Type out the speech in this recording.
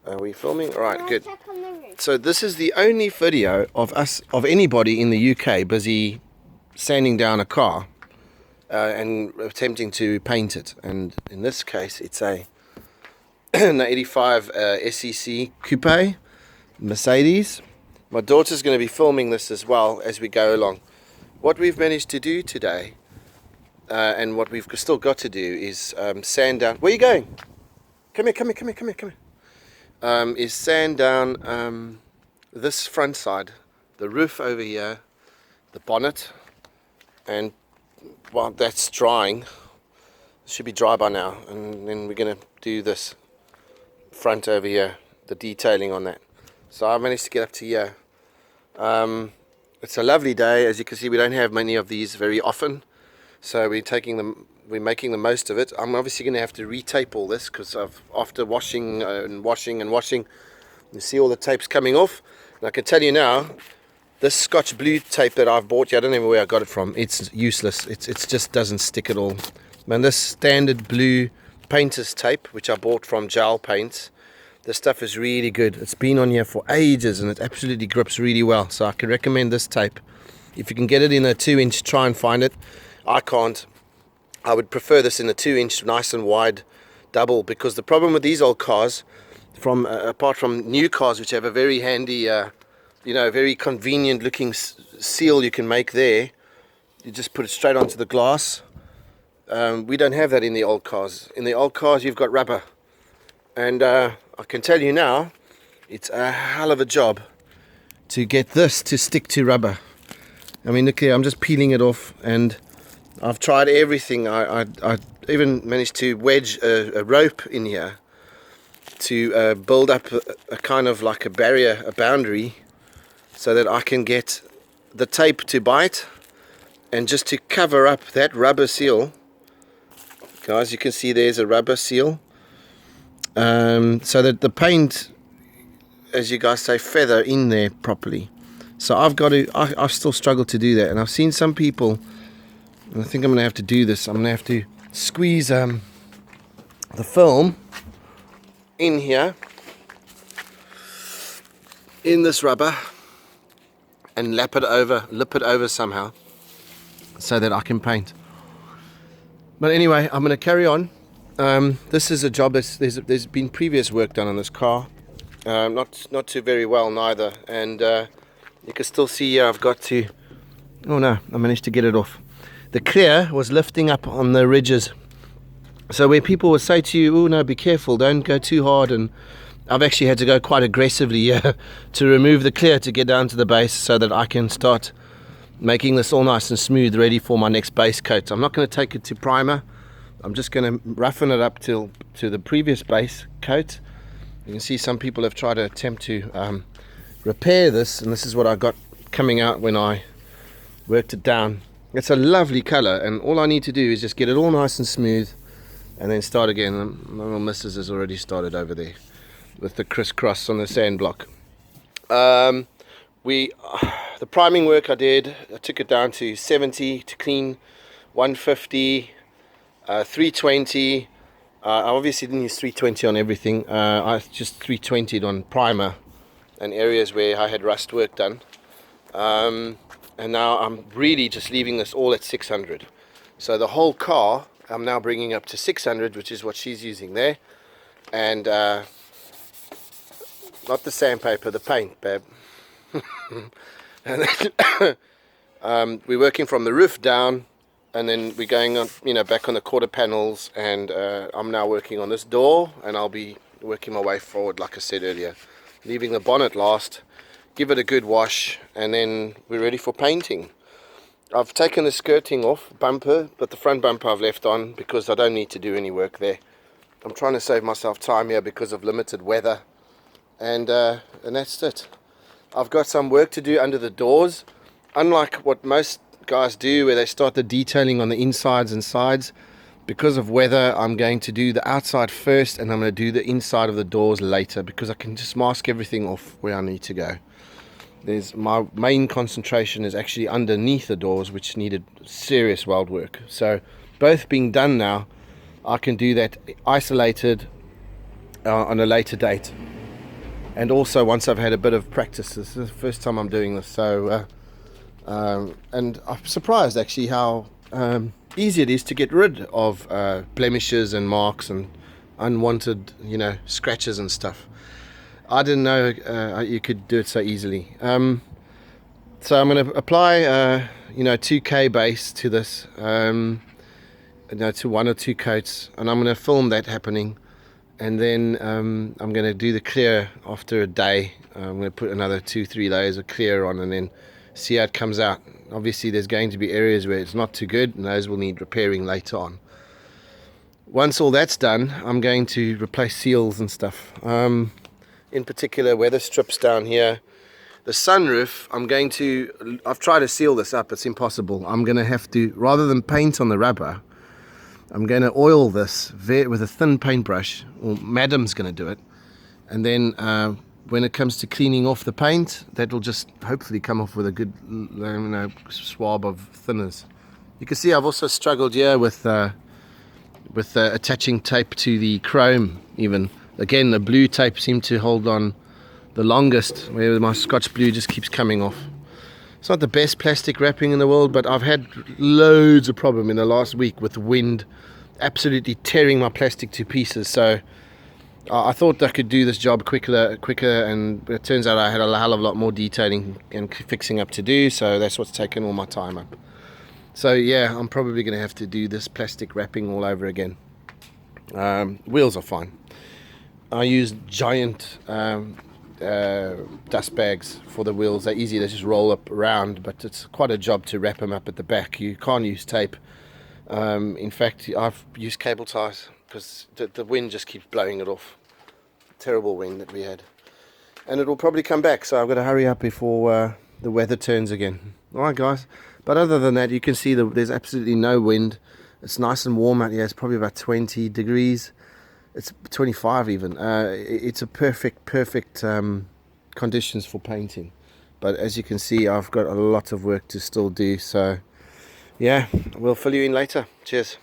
Are we filming? Right, good. So this is the only video of anybody in the UK busy sanding down a car and attempting to paint it. And in this case, it's a an 85 SEC coupé Mercedes. My daughter's going to be filming this as well as we go along. What we've managed to do today, and what we've still got to do, is sand down. Where are you going? Come here. Is sand down this front side, the roof over here, the bonnet, and while that's drying, it should be dry by now, and then we're going to do this front over here, the detailing on that. So I managed to get up to here. It's a lovely day. As you can see, we don't have many of these very often, so we're making the most of it. I'm obviously going to have to retape all this because after washing and washing, you see all the tapes coming off. And I can tell you now, this Scotch blue tape that I've bought, I don't know where I got it from. It's useless. It just doesn't stick at all. Man, this standard blue painter's tape, which I bought from Gel Paints, this stuff is really good. It's been on here for ages and it absolutely grips really well. So I can recommend this tape. If you can get it in a 2-inch, try and find it. I can't. I would prefer this in a 2-inch, nice and wide double, because the problem with these old cars, apart from new cars which have a very handy, very convenient looking seal you can make there, you just put it straight onto the glass. We don't have that in the old cars. In the old cars you've got rubber, and I can tell you now, it's a hell of a job to get this to stick to rubber. I mean, look here, I'm just peeling it off, and I've tried everything. I even managed to wedge a rope in here to build up a kind of like a barrier, a boundary, so that I can get the tape to bite and just to cover up that rubber seal. Guys, you can see there's a rubber seal, so that the paint, as you guys say, feather in there properly. So I've still struggled to do that, and I've seen some people, and I think I'm going to have to do this. I'm going to have to squeeze the film in here, in this rubber, and lip it over somehow, so that I can paint. But anyway, I'm going to carry on. This is a job there's been previous work done on this car, not too very well neither, and you can still see here I've got to. Oh no, I managed to get it off. The clear was lifting up on the ridges, so where people would say to you, oh no, be careful, don't go too hard, and I've actually had to go quite aggressively here to remove the clear to get down to the base, so that I can start making this all nice and smooth, ready for my next base coat. I'm not going to take it to primer. I'm just going to roughen it up to the previous base coat. You can see some people have tried to attempt to repair this, and this is what I got coming out when I worked it down. It's a lovely colour, and all I need to do is just get it all nice and smooth and then start again. My little missus has already started over there with the crisscross on the sand block. The priming work I did, I took it down to 70 to clean, 150, 320. I obviously didn't use 320 on everything. I just 320'd on primer and areas where I had rust work done. And now I'm really just leaving this all at 600. So the whole car I'm now bringing up to 600, which is what she's using there. And not the sandpaper, the paint, babe. And then, we're working from the roof down, and then we're going on, back on the quarter panels, and I'm now working on this door, and I'll be working my way forward, like I said earlier, leaving the bonnet last, give it a good wash, and then we're ready for painting. I've taken the skirting off bumper, but the front bumper I've left on because I don't need to do any work there. I'm trying to save myself time here because of limited weather, and that's it. I've got some work to do under the doors. Unlike what most guys do, where they start the detailing on the insides and sides, because of weather, I'm going to do the outside first, and I'm going to do the inside of the doors later, because I can just mask everything off where I need to go. My main concentration is actually underneath the doors, which needed serious weld work. So both being done now, I can do that isolated on a later date. and also once I've had a bit of practice. This is the first time I'm doing this, so and I'm surprised actually how easy it is to get rid of blemishes and marks and unwanted, scratches and stuff. I didn't know you could do it so easily. So I'm going to apply 2K base to this, to 1 or 2 coats, and I'm going to film that happening, and then I'm going to do the clear after a day. I'm going to put another 2-3 layers of clear on and then see how it comes out. Obviously there's going to be areas where it's not too good, and those will need repairing later on. Once all that's done, I'm going to replace seals and stuff, in particular weather strips down here. The sunroof, I've tried to seal this up, it's impossible. I'm going to have to, rather than paint on the rubber, I'm going to oil this with a thin paintbrush, or Madam's going to do it, and then when it comes to cleaning off the paint, that will just hopefully come off with a good swab of thinners. You can see I've also struggled here with attaching tape to the chrome even. Again, the blue tape seemed to hold on the longest, where my Scotch blue just keeps coming off. It's not the best plastic wrapping in the world, but I've had loads of problem in the last week with wind absolutely tearing my plastic to pieces. So I thought I could do this job quicker, and it turns out I had a hell of a lot more detailing and fixing up to do, so that's what's taken all my time up. So yeah, I'm probably going to have to do this plastic wrapping all over again. Wheels are fine. I use giant dust bags for the wheels. They're easy, they just roll up around, but it's quite a job to wrap them up at the back. You can't use tape. In fact, I've used cable ties because the wind just keeps blowing it off. Terrible wind that we had, and it will probably come back, so I've got to hurry up before the weather turns again. Alright guys, but other than that, you can see there's absolutely no wind. It's nice and warm out here. It's probably about 20 degrees. It's 25 even. It's a perfect conditions for painting, but as you can see, I've got a lot of work to still do. So yeah, we'll fill you in later. Cheers.